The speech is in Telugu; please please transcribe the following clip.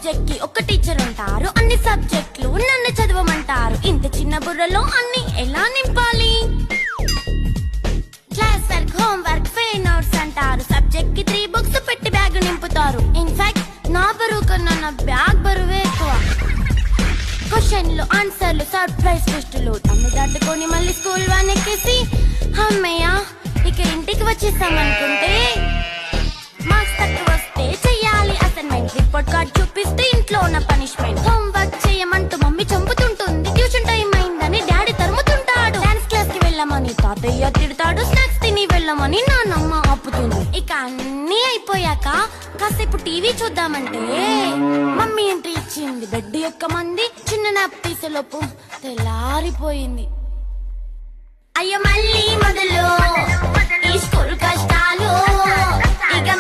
సబ్జెక్ట్ కి ఒక టీచర్ ఉంటారు, అన్ని సబ్జెక్టులు నన్ను చదవమంటారు. ఇంత చిన్న బుర్రలో అన్ని ఎలా నింపాలి? Class work, home work, fair notes అంటారు. సబ్జెక్ట్ కి 3 బుక్స్ పెట్టి బ్యాగ్ నింపుతారు. ఇన్ఫాక్ట్ నా బరువు కన్నా నా బ్యాగ్ బరువే ఎక్కువ. క్వశ్చన్లు, ఆన్సర్లు, సర్ప్రైజ్ టెస్టులు తమ్మి దాటుకొని మళ్ళీ స్కూల్ వాన్ ఎక్కేసి అమ్మయ్య ఇక ఇంటికి వచ్చేసామనుకుంటే మార్క్స్ తక్కువ వస్తే చెయ్యాలి అసైన్మెంట్. రిపోర్ట్ కార్డ్ చూపిస్తే ఇంట్లో ఉన్న పనిష్మెంట్. హోమ్ వర్క్ చేయమంటూ మమ్మీ చంపుతుంటుంది. ట్యూషన్ టైం అయిందని డాడీ తరుముతుంటాడు. డాన్స్ క్లాస్ కి వెళ్ళమని తాతయ్య తిడతాడు. స్నాక్స్ తిని వెళ్ళమని నాన్నమ్మ ఆపుతుంది. ఇక అన్నీ అయిపోయాక కాసేపు టీవీ చూద్దామంటే మమ్మీ ఎంట్రీ ఇచ్చింది. బెడ్ యొక్క మంది చిన్న నాప్ తీసేలోపు తెల్లారిపోయింది. అయ్యో మళ్ళీ మొదలు ఈ స్కూల్ కష్టాలు. ఇక